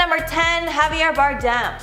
number 10, Javiar Bardem.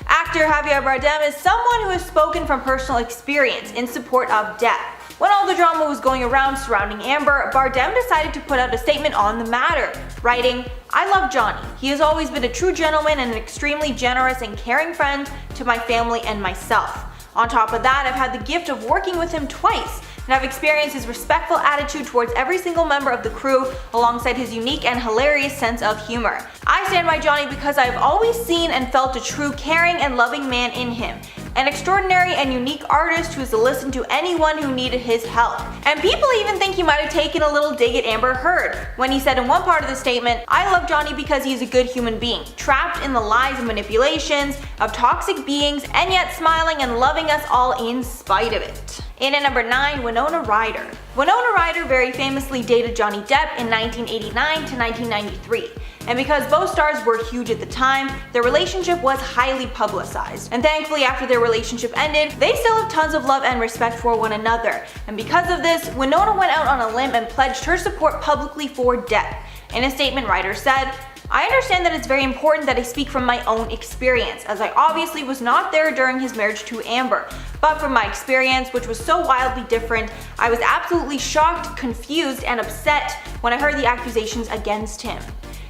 Actor Javiar Bardem is someone who has spoken from personal experience in support of Depp. When all the drama was going around surrounding Amber, Bardem decided to put out a statement on the matter, writing, "I love Johnny. He has always been a true gentleman and an extremely generous and caring friend to my family and myself. On top of that, I've had the gift of working with him twice, and I've experienced his respectful attitude towards every single member of the crew alongside his unique and hilarious sense of humor. I stand by Johnny because I've always seen and felt a true caring and loving man in him. An extraordinary and unique artist who has listened to anyone who needed his help." And people even think he might have taken a little dig at Amber Heard when he said in one part of the statement, "I love Johnny because he's a good human being, trapped in the lies and manipulations of toxic beings and yet smiling and loving us all in spite of it." In at number 9, Winona Ryder. Winona Ryder very famously dated Johnny Depp in 1989 to 1993. And because both stars were huge at the time, their relationship was highly publicized. And thankfully, after their relationship ended, they still have tons of love and respect for one another. And because of this, Winona went out on a limb and pledged her support publicly for Depp. In a statement, Ryder said, "I understand that it's very important that I speak from my own experience, as I obviously was not there during his marriage to Amber. But from my experience, which was so wildly different, I was absolutely shocked, confused, and upset when I heard the accusations against him.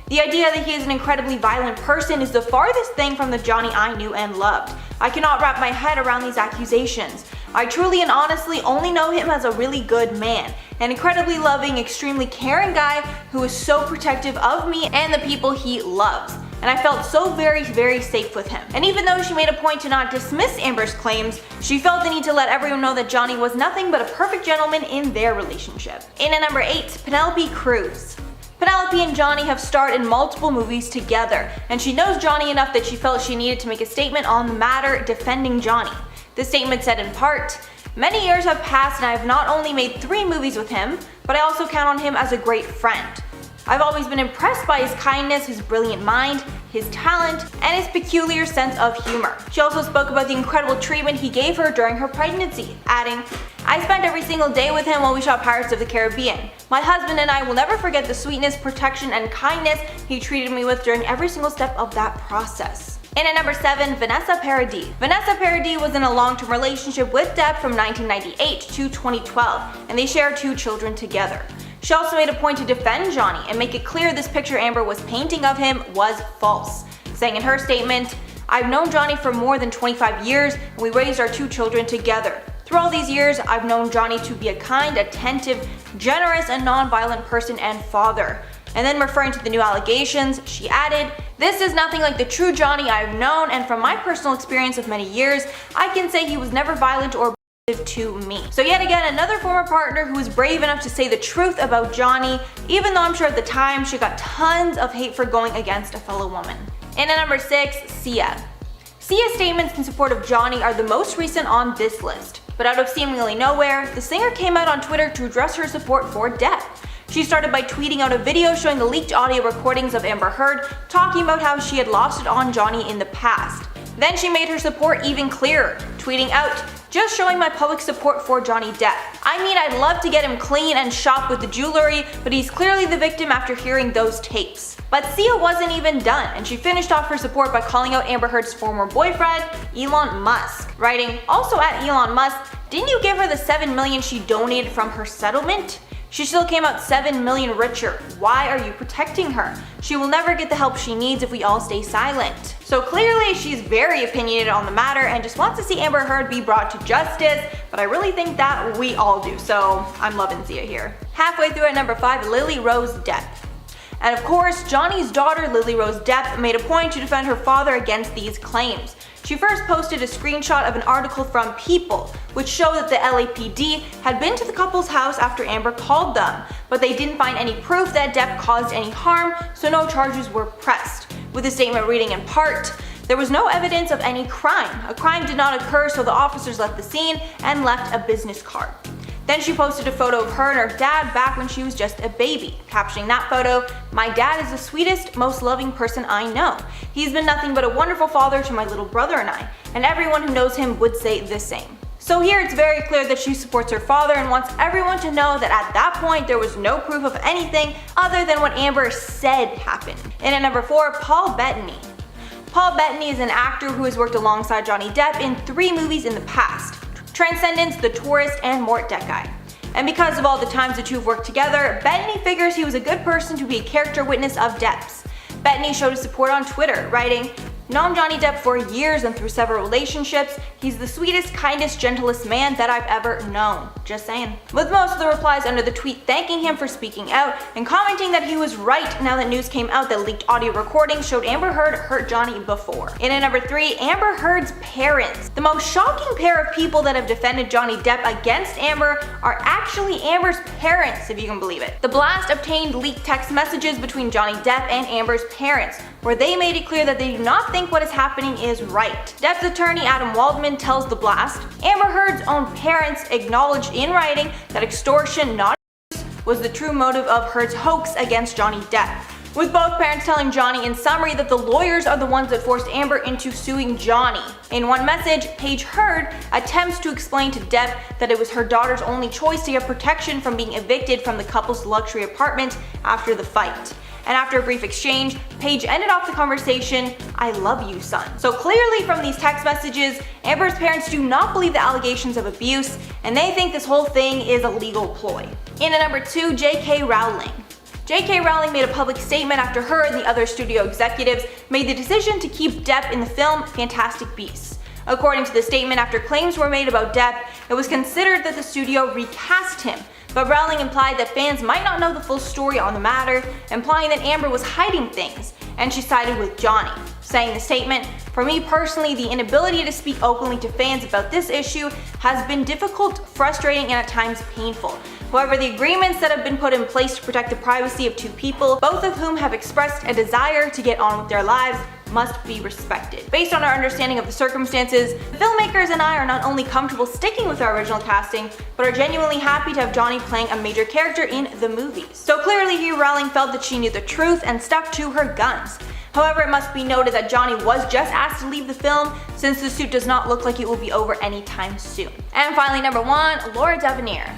The idea that he is an incredibly violent person is the farthest thing from the Johnny I knew and loved. I cannot wrap my head around these accusations. I truly and honestly only know him as a really good man, an incredibly loving, extremely caring guy who is so protective of me and the people he loves. And I felt so very, very safe with him." And even though she made a point to not dismiss Amber's claims, she felt the need to let everyone know that Johnny was nothing but a perfect gentleman in their relationship. In at number 8, Penelope Cruz. Penelope and Johnny have starred in multiple movies together, and she knows Johnny enough that she felt she needed to make a statement on the matter defending Johnny. The statement said in part, "Many years have passed and I have not only made 3 movies with him, but I also count on him as a great friend. I've always been impressed by his kindness, his brilliant mind, his talent, and his peculiar sense of humor." She also spoke about the incredible treatment he gave her during her pregnancy, adding, "I spent every single day with him while we shot Pirates of the Caribbean. My husband and I will never forget the sweetness, protection, and kindness he treated me with during every single step of that process." In at number 7, Vanessa Paradis. Vanessa Paradis was in a long-term relationship with Depp from 1998 to 2012, and they share 2 children together. She also made a point to defend Johnny and make it clear this picture Amber was painting of him was false, saying in her statement, "I've known Johnny for more than 25 years and we raised our 2 children together. Through all these years, I've known Johnny to be a kind, attentive, generous, and non-violent person and father." And then referring to the new allegations, she added, "This is nothing like the true Johnny I've known, and from my personal experience of many years, I can say he was never violent or to me." So yet again, another former partner who was brave enough to say the truth about Johnny, even though I'm sure at the time she got tons of hate for going against a fellow woman. In at number 6, Sia. Sia's statements in support of Johnny are the most recent on this list. But out of seemingly nowhere, the singer came out on Twitter to address her support for Depp. She started by tweeting out a video showing the leaked audio recordings of Amber Heard talking about how she had lost it on Johnny in the past. Then she made her support even clearer, tweeting out, "Just showing my public support for Johnny Depp. I mean, I'd love to get him clean and shop with the jewelry, but he's clearly the victim after hearing those tapes." But Sia wasn't even done, and she finished off her support by calling out Amber Heard's former boyfriend, Elon Musk, writing, "Also at Elon Musk, didn't you give her the $7 million she donated from her settlement? She still came out $7 million richer. Why are you protecting her? She will never get the help she needs if we all stay silent." So clearly she's very opinionated on the matter and just wants to see Amber Heard be brought to justice, but I really think that we all do, so I'm loving Sia here. Halfway through at number 5, Lily Rose Depp. And of course, Johnny's daughter Lily Rose Depp made a point to defend her father against these claims. She first posted a screenshot of an article from People, which showed that the LAPD had been to the couple's house after Amber called them, but they didn't find any proof that Depp caused any harm, so no charges were pressed. With the statement reading in part, "There was no evidence of any crime. A crime did not occur, so the officers left the scene and left a business card." Then she posted a photo of her and her dad back when she was just a baby, captioning that photo, "My dad is the sweetest, most loving person I know. He's been nothing but a wonderful father to my little brother and I, and everyone who knows him would say the same." So here it's very clear that she supports her father and wants everyone to know that at that point there was no proof of anything other than what Amber said happened. And at number 4, Paul Bettany. Paul Bettany is an actor who has worked alongside Johnny Depp in 3 movies in the past: Transcendence, The Tourist, and Mort Decai. And because of all the times the two have worked together, Bettany figures he was a good person to be a character witness of Depp's. Bettany showed his support on Twitter, writing, "Known Johnny Depp for years and through several relationships. He's the sweetest, kindest, gentlest man that I've ever known. Just saying." With most of the replies under the tweet thanking him for speaking out and commenting that he was right now that news came out that leaked audio recordings showed Amber Heard hurt Johnny before. In at number 3, Amber Heard's parents. The most shocking pair of people that have defended Johnny Depp against Amber are actually Amber's parents, if you can believe it. The blast obtained leaked text messages between Johnny Depp and Amber's parents, where they made it clear that they do not think what is happening is right. Depp's attorney Adam Waldman tells The Blast, Amber Heard's own parents acknowledged in writing that extortion, not abuse, was the true motive of Heard's hoax against Johnny Depp, with both parents telling Johnny in summary that the lawyers are the ones that forced Amber into suing Johnny. In one message, Paige Heard attempts to explain to Depp that it was her daughter's only choice to get protection from being evicted from the couple's luxury apartment after the fight. And after a brief exchange, Paige ended off the conversation, "I love you, son." So clearly from these text messages, Amber's parents do not believe the allegations of abuse, and they think this whole thing is a legal ploy. In at number 2, J.K. Rowling. J.K. Rowling made a public statement after her and the other studio executives made the decision to keep Depp in the film Fantastic Beasts. According to the statement, after claims were made about Depp, it was considered that the studio recast him. But Rowling implied that fans might not know the full story on the matter, implying that Amber was hiding things, and she sided with Johnny, saying the statement, "For me personally, the inability to speak openly to fans about this issue has been difficult, frustrating, and at times painful. However, the agreements that have been put in place to protect the privacy of 2 people, both of whom have expressed a desire to get on with their lives, must be respected. Based on our understanding of the circumstances, the filmmakers and I are not only comfortable sticking with our original casting, but are genuinely happy to have Johnny playing a major character in the movies." So clearly here Rowling felt that she knew the truth and stuck to her guns. However, it must be noted that Johnny was just asked to leave the film, since the suit does not look like it will be over anytime soon. And finally, number 1, Laura Devenir.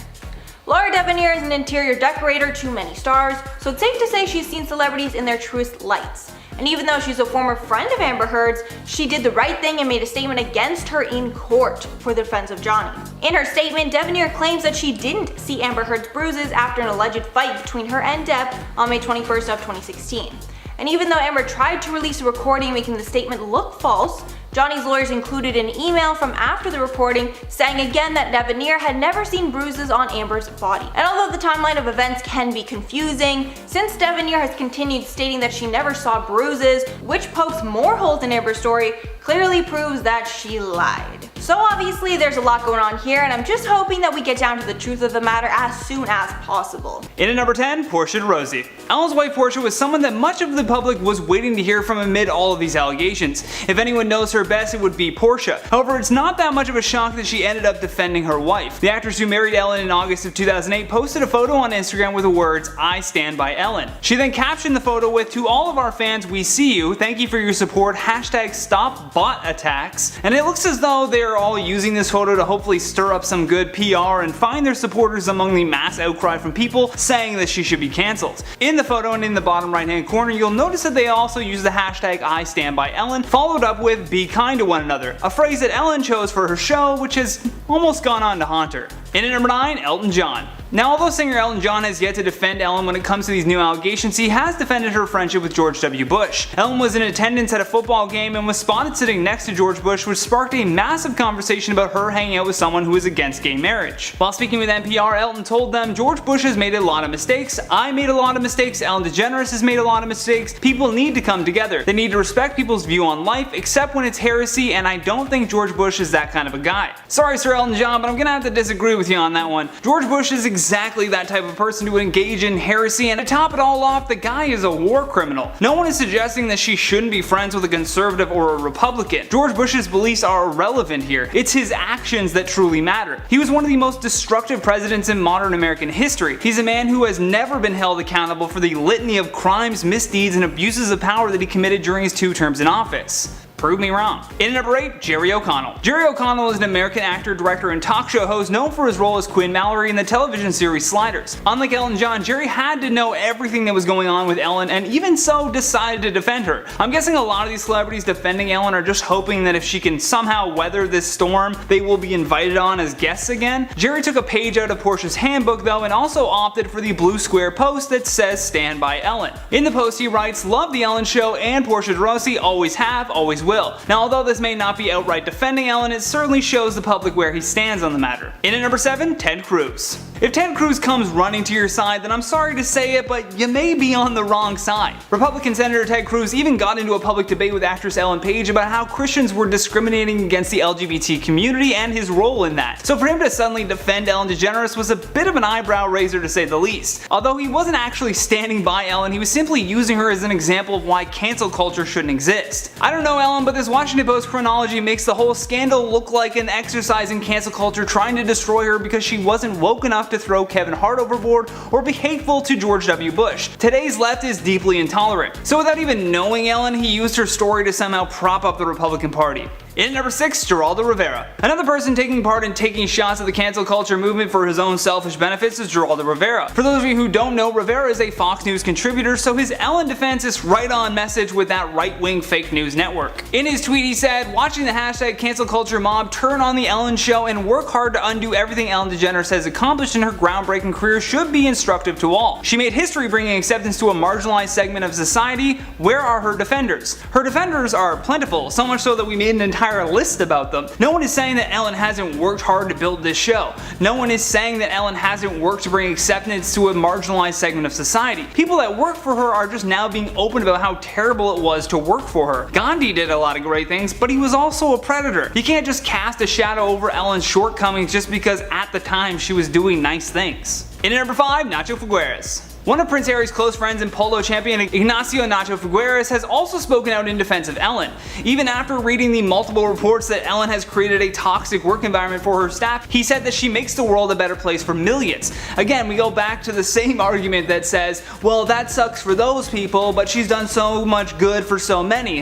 Laura Devenir is an interior decorator to many stars, so it's safe to say she's seen celebrities in their truest lights. And even though she's a former friend of Amber Heard's, she did the right thing and made a statement against her in court for the defense of Johnny. In her statement, Devenir claims that she didn't see Amber Heard's bruises after an alleged fight between her and Depp on May 21st of 2016. And even though Amber tried to release a recording making the statement look false, Johnny's lawyers included an email from after the recording saying again that Devenir had never seen bruises on Amber's body. And although the timeline of events can be confusing, since Devenir has continued stating that she never saw bruises, which pokes more holes in Amber's story, clearly proves that she lied. So obviously there's a lot going on here, and I'm just hoping that we get down to the truth of the matter as soon as possible. In at number 10, Portia de Rossi. Ellen's wife Portia was someone that much of the public was waiting to hear from amid all of these allegations. If anyone knows her best, it would be Portia. However, it's not that much of a shock that she ended up defending her wife. The actress who married Ellen in August of 2008 posted a photo on Instagram with the words, "I stand by Ellen." She then captioned the photo with, "To all of our fans, we see you. Thank you for your support. Hashtag stop bot attacks." And it looks as though they are all using this photo to hopefully stir up some good PR and find their supporters among the mass outcry from people saying that she should be cancelled. In the photo and in the bottom right hand corner, you'll notice that they also use the hashtag I stand by Ellen, followed up with be kind to one another, a phrase that Ellen chose for her show, which has almost gone on to haunt her. In at number 9, Elton John. Now, although singer Elton John has yet to defend Ellen when it comes to these new allegations, he has defended her friendship with George W. Bush. Ellen was in attendance at a football game and was spotted sitting next to George Bush, which sparked a massive conversation about her hanging out with someone who is against gay marriage. While speaking with NPR, Elton told them, "George Bush has made a lot of mistakes, I made a lot of mistakes, Ellen DeGeneres has made a lot of mistakes. People need to come together. They need to respect people's view on life, except when it's heresy, and I don't think George Bush is that kind of a guy." Sorry, Sir Elton John, but I'm gonna have to disagree with you on that one. George Bush is exactly that type of person to engage in heresy, and to top it all off, the guy is a war criminal. No one is suggesting that she shouldn't be friends with a conservative or a Republican. George Bush's beliefs are irrelevant here. It's his actions that truly matter. He was one of the most destructive presidents in modern American history. He's a man who has never been held accountable for the litany of crimes, misdeeds, and abuses of power that he committed during his 2 terms in office. Prove me wrong. In at number 8, Jerry O'Connell. Jerry O'Connell is an American actor, director, and talk show host known for his role as Quinn Mallory in the television series Sliders. Unlike Ellen and John, Jerry had to know everything that was going on with Ellen and even so decided to defend her. I'm guessing a lot of these celebrities defending Ellen are just hoping that if she can somehow weather this storm, they will be invited on as guests again. Jerry took a page out of Portia's handbook though and also opted for the blue square post that says "Stand by Ellen." In the post he writes, "Love the Ellen Show and Portia de Rossi, always have, always will." Now although this may not be outright defending Ellen, it certainly shows the public where he stands on the matter. In at number 7, Ted Cruz. If Ted Cruz comes running to your side, then I'm sorry to say it, but you may be on the wrong side. Republican Senator Ted Cruz even got into a public debate with actress Ellen Page about how Christians were discriminating against the LGBT community and his role in that. So for him to suddenly defend Ellen DeGeneres was a bit of an eyebrow raiser to say the least. Although he wasn't actually standing by Ellen, he was simply using her as an example of why cancel culture shouldn't exist. I don't know Ellen, but this Washington Post chronology makes the whole scandal look like an exercise in cancel culture trying to destroy her because she wasn't woke enough to throw Kevin Hart overboard or be hateful to George W. Bush. Today's left is deeply intolerant. So without even knowing Ellen, he used her story to somehow prop up the Republican Party. In at number 6, Geraldo Rivera. Another person taking part in taking shots at the cancel culture movement for his own selfish benefits is Geraldo Rivera. For those of you who don't know, Rivera is a Fox News contributor, so his Ellen defense is right on message with that right-wing fake news network. In his tweet he said, "Watching the hashtag cancel culture mob turn on the Ellen Show and work hard to undo everything Ellen DeGeneres has accomplished in her groundbreaking career should be instructive to all. She made history bringing acceptance to a marginalized segment of society. Where are her defenders?" Her defenders are plentiful, so much so that we made an entire list about them. No one is saying that Ellen hasn't worked hard to build this show. No one is saying that Ellen hasn't worked to bring acceptance to a marginalized segment of society. People that work for her are just now being open about how terrible it was to work for her. Gandhi did a lot of great things, but he was also a predator. You can't just cast a shadow over Ellen's shortcomings just because at the time she was doing nice things. In at number 5, Nacho Figueres. One of Prince Harry's close friends and polo champion Ignacio Nacho Figueres has also spoken out in defense of Ellen. Even after reading the multiple reports that Ellen has created a toxic work environment for her staff, he said that she makes the world a better place for millions. Again, we go back to the same argument that says, well, that sucks for those people, but she's done so much good for so many.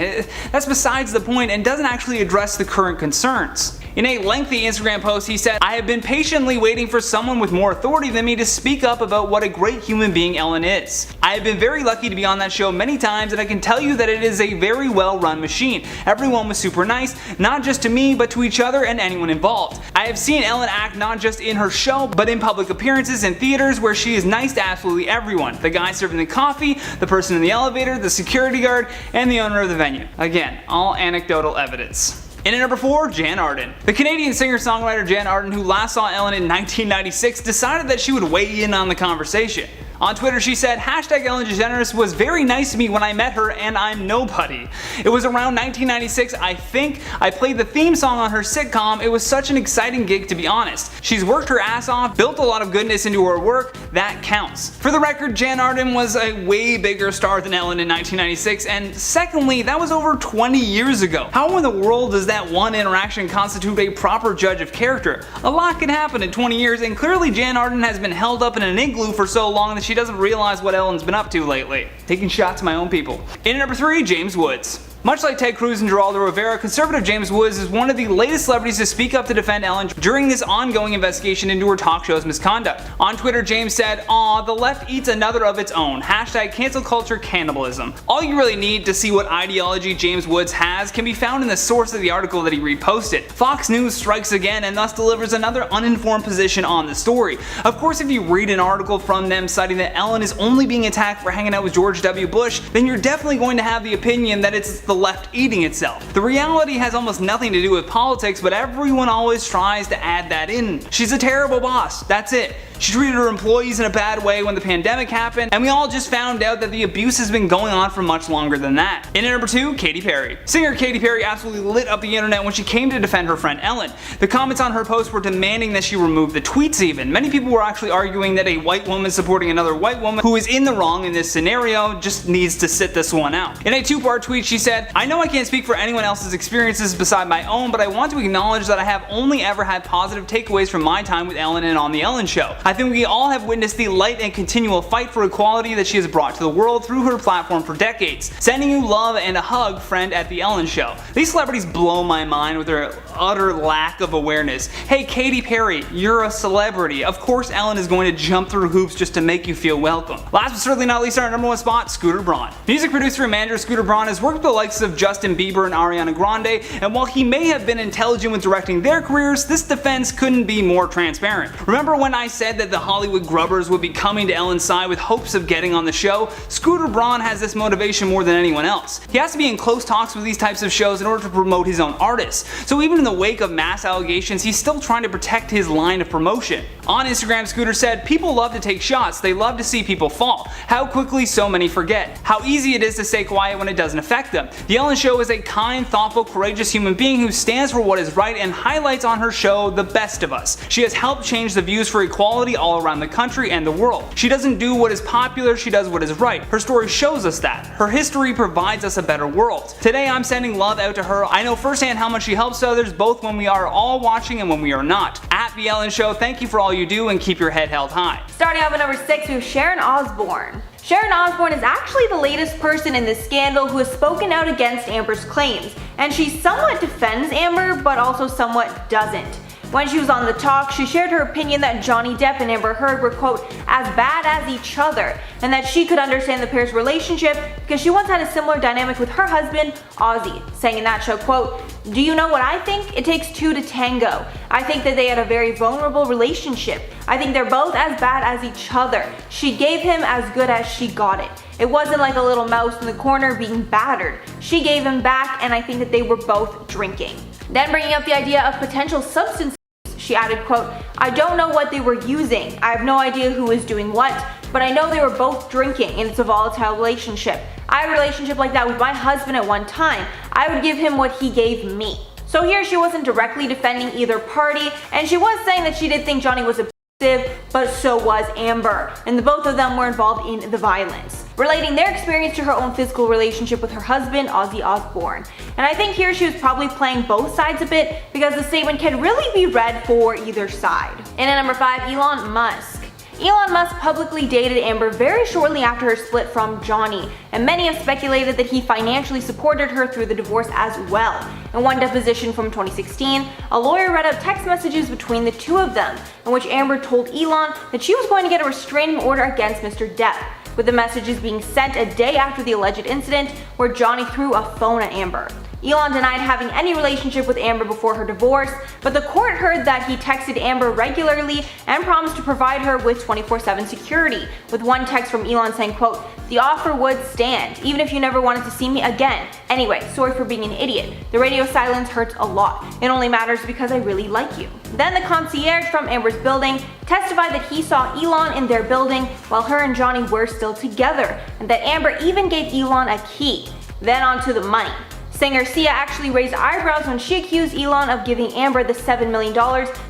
That's besides the point and doesn't actually address the current concerns. In a lengthy Instagram post, he said, "I have been patiently waiting for someone with more authority than me to speak up about what a great human being Ellen is. I have been very lucky to be on that show many times and I can tell you that it is a very well run machine. Everyone was super nice, not just to me but to each other and anyone involved. I have seen Ellen act not just in her show but in public appearances and theaters where she is nice to absolutely everyone. The guy serving the coffee, the person in the elevator, the security guard, and the owner of the venue." Again, all anecdotal evidence. In at number 4, Jann Arden. The Canadian singer-songwriter Jann Arden, who last saw Ellen in 1996, decided that she would weigh in on the conversation. On Twitter she said, "Hashtag Ellen DeGeneres was very nice to me when I met her and I'm nobody. It was around 1996 I think. I played the theme song on her sitcom. It was such an exciting gig to be honest. She's worked her ass off, built a lot of goodness into her work. That counts." For the record, Jann Arden was a way bigger star than Ellen in 1996 and secondly, that was over 20 years ago. How in the world does that one interaction constitute a proper judge of character? A lot can happen in 20 years and clearly Jann Arden has been held up in an igloo for so long that she doesn't realize what Ellen's been up to lately. Taking shots at my own people. In at number 3, James Woods. Much like Ted Cruz and Geraldo Rivera, conservative James Woods is one of the latest celebrities to speak up to defend Ellen during this ongoing investigation into her talk show's misconduct. On Twitter, James said, "Aw, the left eats another of its own. Hashtag cancel culture cannibalism." All you really need to see what ideology James Woods has can be found in the source of the article that he reposted. Fox News strikes again and thus delivers another uninformed position on the story. Of course, if you read an article from them citing that Ellen is only being attacked for hanging out with George W. Bush, then you're definitely going to have the opinion that it's the left eating itself. The reality has almost nothing to do with politics, but everyone always tries to add that in. She's a terrible boss, that's it. She treated her employees in a bad way when the pandemic happened, and we all just found out that the abuse has been going on for much longer than that. In at number 2, Katy Perry. Singer Katy Perry absolutely lit up the internet when she came to defend her friend Ellen. The comments on her post were demanding that she remove the tweets even. Many people were actually arguing that a white woman supporting another white woman who is in the wrong in this scenario just needs to sit this one out. In a 2-part tweet she said, "I know I can't speak for anyone else's experiences beside my own, but I want to acknowledge that I have only ever had positive takeaways from my time with Ellen and on the Ellen Show. I think we all have witnessed the light and continual fight for equality that she has brought to the world through her platform for decades. Sending you love and a hug, friend at The Ellen Show. These celebrities blow my mind with their utter lack of awareness. Hey Katy Perry, you're a celebrity. Of course Ellen is going to jump through hoops just to make you feel welcome. Last but certainly not least, our number one spot, Scooter Braun. Music producer and manager Scooter Braun has worked with the likes of Justin Bieber and Ariana Grande, and while he may have been intelligent with directing their careers, this defense couldn't be more transparent. Remember when I said that the Hollywood grubbers would be coming to Ellen's side with hopes of getting on the show? Scooter Braun has this motivation more than anyone else. He has to be in close talks with these types of shows in order to promote his own artists. So even in the wake of mass allegations, he's still trying to protect his line of promotion. On Instagram, Scooter said, "People love to take shots, they love to see people fall. How quickly so many forget. How easy it is to stay quiet when it doesn't affect them. The Ellen Show is a kind, thoughtful, courageous human being who stands for what is right and highlights on her show the best of us. She has helped change the views for equality all around the country and the world. She doesn't do what is popular, she does what is right. Her story shows us that. Her history provides us a better world. Today I'm sending love out to her. I know firsthand how much she helps others, both when we are all watching and when we are not. At The Ellen Show, thank you for all you do and keep your head held high." Starting off at number 6, we have Sharon Osbourne. Sharon Osbourne is actually the latest person in this scandal who has spoken out against Amber's claims, and she somewhat defends Amber, but also somewhat doesn't. When she was on The Talk, she shared her opinion that Johnny Depp and Amber Heard were, quote, as bad as each other, and that she could understand the pair's relationship because she once had a similar dynamic with her husband, Ozzy, saying in that show, quote, "Do you know what I think? It takes two to tango. I think that they had a very vulnerable relationship. I think they're both as bad as each other. She gave him as good as she got it. It wasn't like a little mouse in the corner being battered. She gave him back, and I think that they were both drinking." Then bringing up the idea of potential substance, she added, quote, "I don't know what they were using. I have no idea who was doing what, but I know they were both drinking and it's a volatile relationship. I had a relationship like that with my husband at one time. I would give him what he gave me." So here she wasn't directly defending either party, and she was saying that she did think Johnny was abusive, but so was Amber, and the both of them were involved in the violence, relating their experience to her own physical relationship with her husband, Ozzy Osbourne. And I think here she was probably playing both sides a bit because the statement can really be read for either side. And at number 5, Elon Musk. Elon Musk publicly dated Amber very shortly after her split from Johnny, and many have speculated that he financially supported her through the divorce as well. In one deposition from 2016, a lawyer read out text messages between the two of them, in which Amber told Elon that she was going to get a restraining order against Mr. Depp, with the messages being sent a day after the alleged incident where Johnny threw a phone at Amber. Elon denied having any relationship with Amber before her divorce, but the court heard that he texted Amber regularly and promised to provide her with 24/7 security, with one text from Elon saying, quote, "The offer would stand, even if you never wanted to see me again. Anyway, sorry for being an idiot. The radio silence hurts a lot. It only matters because I really like you." Then the concierge from Amber's building testified that he saw Elon in their building while her and Johnny were still together, and that Amber even gave Elon a key. Then on to the money. Singer Sia actually raised eyebrows when she accused Elon of giving Amber the $7 million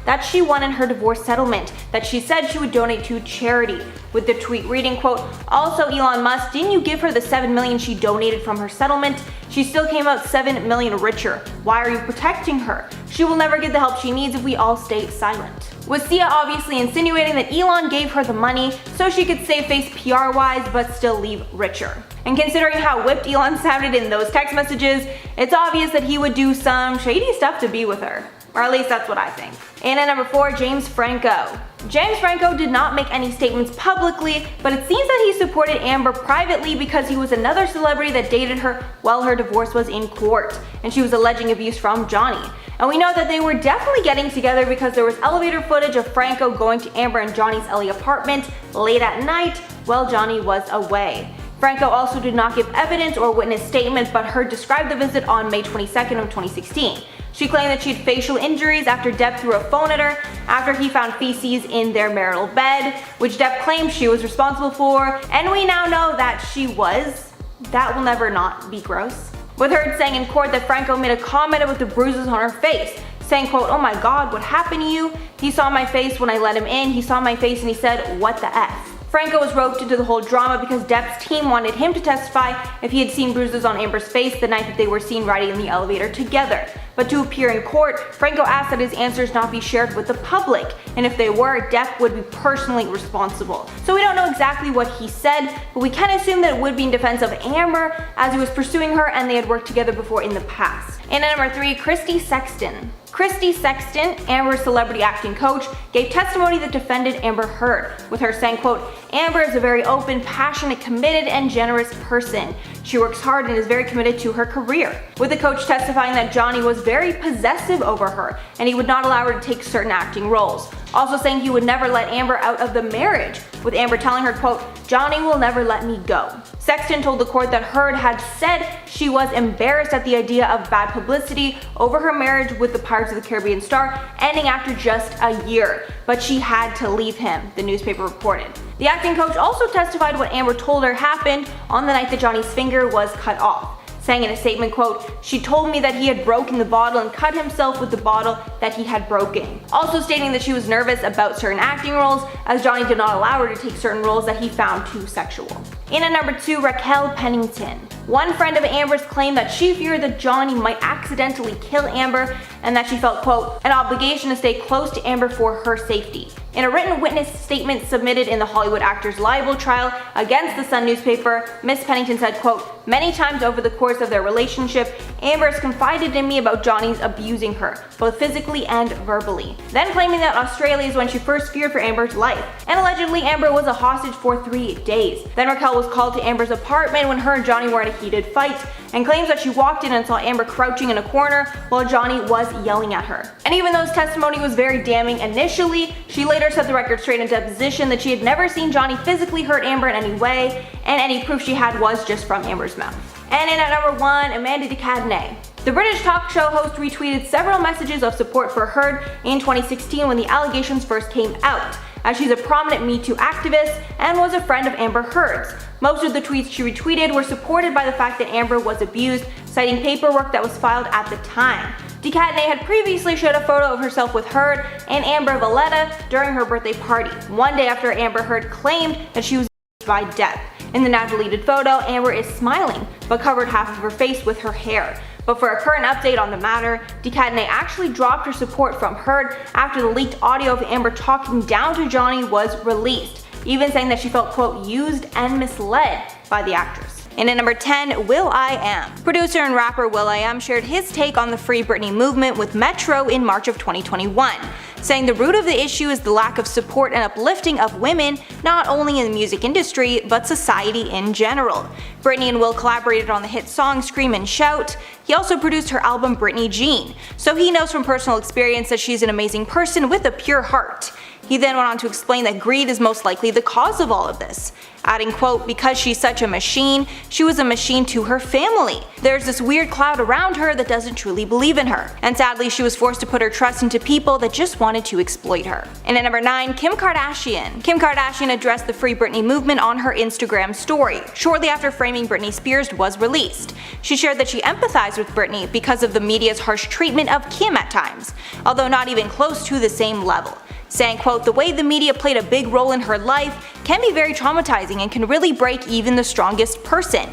that she won in her divorce settlement that she said she would donate to charity, with the tweet reading, quote, "Also Elon Musk, didn't you give her the $7 million she donated from her settlement? She still came out $7 million richer. Why are you protecting her? She will never get the help she needs if we all stay silent." With Sia obviously insinuating that Elon gave her the money so she could save face PR-wise but still leave richer. And considering how whipped Elon sounded in those text messages, it's obvious that he would do some shady stuff to be with her. Or at least that's what I think. And at number 4, James Franco. James Franco did not make any statements publicly, but it seems that he supported Amber privately because he was another celebrity that dated her while her divorce was in court, and she was alleging abuse from Johnny. And we know that they were definitely getting together because there was elevator footage of Franco going to Amber and Johnny's LA apartment late at night while Johnny was away. Franco also did not give evidence or witness statement, but her described the visit on May 22nd of 2016. She claimed that she had facial injuries after Depp threw a phone at her after he found feces in their marital bed, which Depp claimed she was responsible for, and we now know that she was. That will never not be gross. With her saying in court that Franco made a comment about the bruises on her face, saying, quote, "Oh my god, what happened to you? He saw my face when I let him in, he saw my face and he said, what the F?" Franco was roped into the whole drama because Depp's team wanted him to testify if he had seen bruises on Amber's face the night that they were seen riding in the elevator together. But to appear in court, Franco asked that his answers not be shared with the public, and if they were, Depp would be personally responsible. So we don't know exactly what he said, but we can assume that it would be in defense of Amber, as he was pursuing her and they had worked together before in the past. And at number 3, Christy Sexton. Christy Sexton, Amber's celebrity acting coach, gave testimony that defended Amber Heard, with her saying, quote, "Amber is a very open, passionate, committed, and generous person. She works hard and is very committed to her career," with the coach testifying that Johnny was very possessive over her and he would not allow her to take certain acting roles. Also saying he would never let Amber out of the marriage, with Amber telling her, quote, "Johnny will never let me go." Sexton told the court that Heard had said she was embarrassed at the idea of bad publicity over her marriage with the Pirates of the Caribbean star ending after just a year, but she had to leave him, the newspaper reported. The acting coach also testified what Amber told her happened on the night that Johnny's finger was cut off, saying in a statement, quote, "She told me that he had broken the bottle and cut himself with the bottle that he had broken." Also stating that she was nervous about certain acting roles, as Johnny did not allow her to take certain roles that he found too sexual. In at number 2, Raquel Pennington. One friend of Amber's claimed that she feared that Johnny might accidentally kill Amber and that she felt, quote, "an obligation to stay close to Amber for her safety." In a written witness statement submitted in the Hollywood actors' libel trial against the Sun newspaper, Miss Pennington said, quote, "Many times over the course of their relationship, Amber has confided in me about Johnny's abusing her, both physically and verbally," then claiming that Australia is when she first feared for Amber's life, and allegedly Amber was a hostage for 3 days. Then Raquel was called to Amber's apartment when her and Johnny were in a heated fight, and claims that she walked in and saw Amber crouching in a corner while Johnny was yelling at her. And even though his testimony was very damning initially, she later set the record straight in deposition that she had never seen Johnny physically hurt Amber in any way, and any proof she had was just from Amber's mouth. And in at number 1, Amanda de Cadenet. The British talk show host retweeted several messages of support for Heard in 2016 when the allegations first came out, as she's a prominent Me Too activist and was a friend of Amber Heard's. Most of the tweets she retweeted were supported by the fact that Amber was abused, citing paperwork that was filed at the time. de Cadenet had previously shared a photo of herself with Heard and Amber Valletta during her birthday party, one day after Amber Heard claimed that she was abused by Depp. In the now deleted photo, Amber is smiling, but covered half of her face with her hair. But for a current update on the matter, de Cadenet actually dropped her support from Heard after the leaked audio of Amber talking down to Johnny was released, even saying that she felt, quote, used and misled by the actress. And at number 10, will.i.am. Producer and rapper will.i.am shared his take on the Free Britney movement with Metro in March of 2021, saying the root of the issue is the lack of support and uplifting of women, not only in the music industry, but society in general. Britney and Will collaborated on the hit song Scream and Shout. He also produced her album Britney Jean, so he knows from personal experience that she's an amazing person with a pure heart. He then went on to explain that greed is most likely the cause of all of this, adding, quote, "Because she's such a machine, she was a machine to her family. There's this weird cloud around her that doesn't truly believe in her, and sadly she was forced to put her trust into people that just wanted to exploit her." And at number 9, Kim Kardashian. Kim Kardashian addressed the Free Britney movement on her Instagram story, shortly after Framing Britney Spears was released. She shared that she empathized with Britney because of the media's harsh treatment of Kim at times, although not even close to the same level, saying, quote, "The way the media played a big role in her life can be very traumatizing and can really break even the strongest person."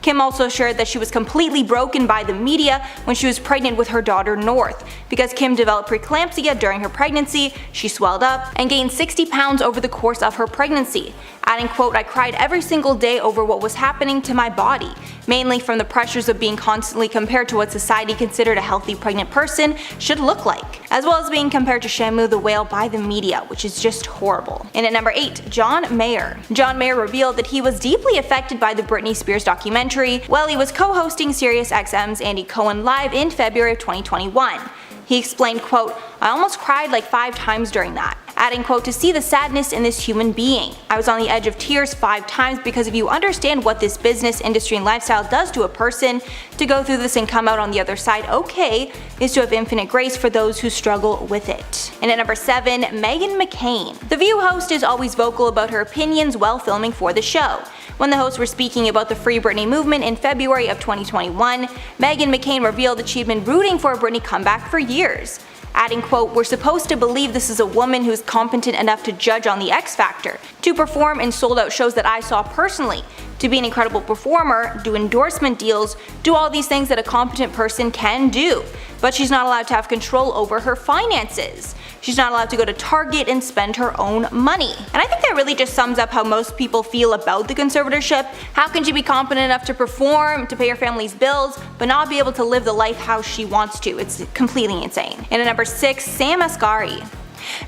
Kim also shared that she was completely broken by the media when she was pregnant with her daughter North. Because Kim developed preeclampsia during her pregnancy, she swelled up and gained 60 pounds over the course of her pregnancy, adding, quote, "I cried every single day over what was happening to my body, mainly from the pressures of being constantly compared to what society considered a healthy pregnant person should look like, as well as being compared to Shamu the whale by the media, which is just horrible." And at number 8, John Mayer. John Mayer revealed that he was deeply affected by the Britney Spears documentary while he was co-hosting SiriusXM's Andy Cohen Live in February of 2021. He explained, quote, "I almost cried like 5 times during that," adding, quote, "To see the sadness in this human being. I was on the edge of tears 5 times because if you understand what this business, industry, and lifestyle does to a person, to go through this and come out on the other side okay is to have infinite grace for those who struggle with it." And at number 7, Meghan McCain. The View host is always vocal about her opinions while filming for the show. When the hosts were speaking about the Free Britney movement in February of 2021, Meghan McCain revealed that she'd been rooting for a Britney comeback for years, adding, quote, "We're supposed to believe this is a woman who's competent enough to judge on the X Factor, to perform in sold-out shows that I saw personally, to be an incredible performer, do endorsement deals, do all these things that a competent person can do. But she's not allowed to have control over her finances. She's not allowed to go to Target and spend her own money." And I think that really just sums up how most people feel about the conservatorship. How can she be competent enough to perform, to pay her family's bills, but not be able to live the life how she wants to? It's completely insane. And at number 6, Sam Asghari.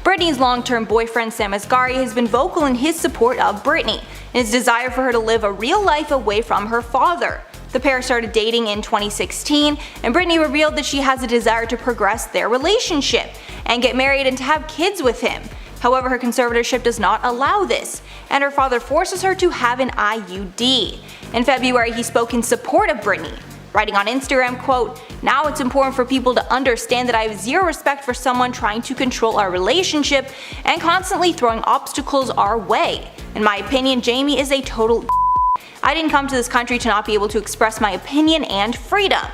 Britney's long-term boyfriend Sam Asghari has been vocal in his support of Britney and his desire for her to live a real life away from her father. The pair started dating in 2016, and Britney revealed that she has a desire to progress their relationship and get married and to have kids with him. However, her conservatorship does not allow this, and her father forces her to have an IUD. In February, he spoke in support of Britney, writing on Instagram, quote, "Now it's important for people to understand that I have zero respect for someone trying to control our relationship and constantly throwing obstacles our way. In my opinion, Jamie is a total I didn't come to this country to not be able to express my opinion and freedom,"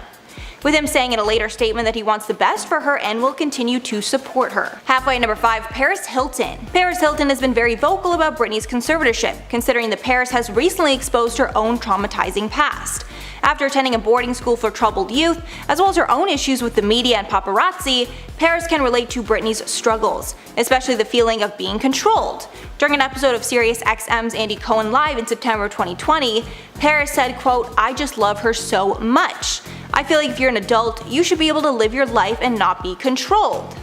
with him saying in a later statement that he wants the best for her and will continue to support her. Halfway at number 5, Paris Hilton. Paris Hilton has been very vocal about Britney's conservatorship, considering that Paris has recently exposed her own traumatizing past. After attending a boarding school for troubled youth, as well as her own issues with the media and paparazzi, Paris can relate to Britney's struggles, especially the feeling of being controlled. During an episode of SiriusXM's Andy Cohen Live in September 2020, Paris said, quote, "I just love her so much. I feel like if you're an adult, you should be able to live your life and not be controlled."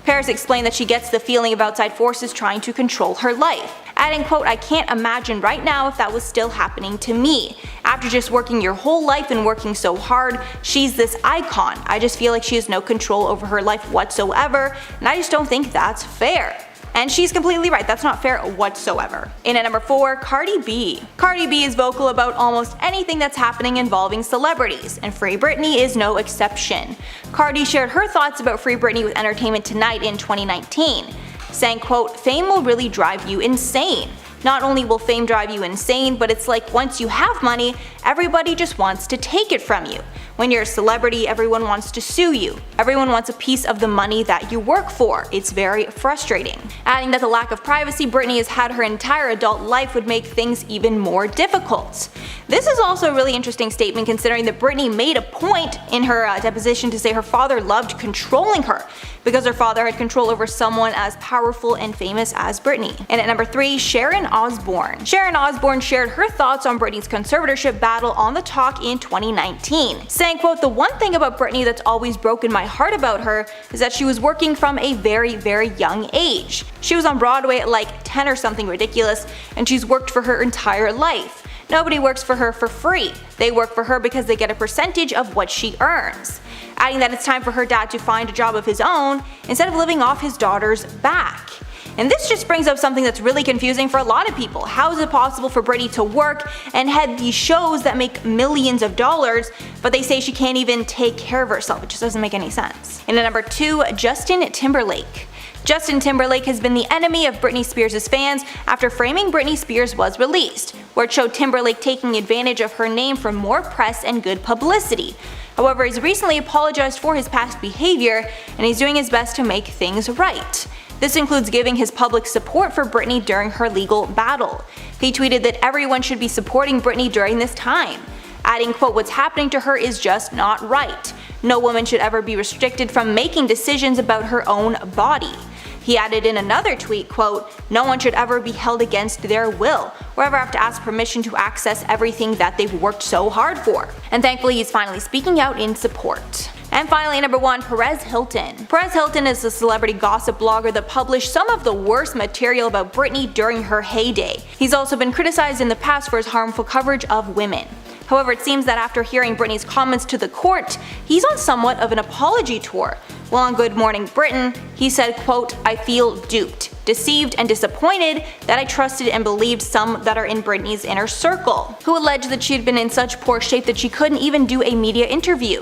Paris explained that she gets the feeling of outside forces trying to control her life, adding, quote, "I can't imagine right now if that was still happening to me. After just working your whole life and working so hard, she's this icon. I just feel like she has no control over her life whatsoever, and I just don't think that's fair." And she's completely right, that's not fair whatsoever. In at number 4, Cardi B. Cardi B is vocal about almost anything that's happening involving celebrities, and Free Britney is no exception. Cardi shared her thoughts about Free Britney with Entertainment Tonight in 2019, saying, quote, "Fame will really drive you insane. Not only will fame drive you insane, but it's like once you have money, everybody just wants to take it from you. When you're a celebrity, everyone wants to sue you. Everyone wants a piece of the money that you work for. It's very frustrating." Adding that the lack of privacy Britney has had her entire adult life would make things even more difficult. This is also a really interesting statement considering that Britney made a point in her deposition to say her father loved controlling her because her father had control over someone as powerful and famous as Britney. And at number 3, Sharon Osbourne. Sharon Osbourne shared her thoughts on Britney's conservatorship battle on The Talk in 2019, saying, quote, "The one thing about Britney that's always broken my heart about her is that she was working from a very, very young age. She was on Broadway at like 10 or something ridiculous, and she's worked for her entire life. Nobody works for her for free. They work for her because they get a percentage of what she earns." Adding that it's time for her dad to find a job of his own instead of living off his daughter's back. And this just brings up something that's really confusing for a lot of people. How is it possible for Britney to work and head these shows that make millions of dollars, but they say she can't even take care of herself? It just doesn't make any sense. And at number 2, Justin Timberlake. Justin Timberlake has been the enemy of Britney Spears' fans after Framing Britney Spears was released, where it showed Timberlake taking advantage of her name for more press and good publicity. However, he's recently apologized for his past behavior, and he's doing his best to make things right. This includes giving his public support for Britney during her legal battle. He tweeted that everyone should be supporting Britney during this time, adding, quote, "What's happening to her is just not right. No woman should ever be restricted from making decisions about her own body." He added in another tweet, quote, "No one should ever be held against their will, or ever have to ask permission to access everything that they've worked so hard for." And thankfully he's finally speaking out in support. And finally, number 1, Perez Hilton. Perez Hilton is a celebrity gossip blogger that published some of the worst material about Britney during her heyday. He's also been criticized in the past for his harmful coverage of women. However, it seems that after hearing Britney's comments to the court, he's on somewhat of an apology tour. While on Good Morning Britain, he said, quote, "I feel duped, deceived, and disappointed that I trusted and believed some that are in Britney's inner circle, who alleged that she had been in such poor shape that she couldn't even do a media interview.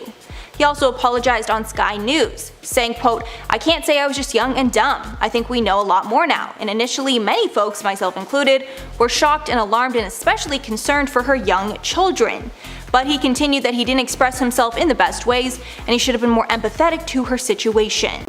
He also apologized on Sky News, saying, quote, "I can't say I was just young and dumb. I think we know a lot more now, and initially many folks, myself included, were shocked and alarmed and especially concerned for her young children." But he continued that he didn't express himself in the best ways and he should have been more empathetic to her situation.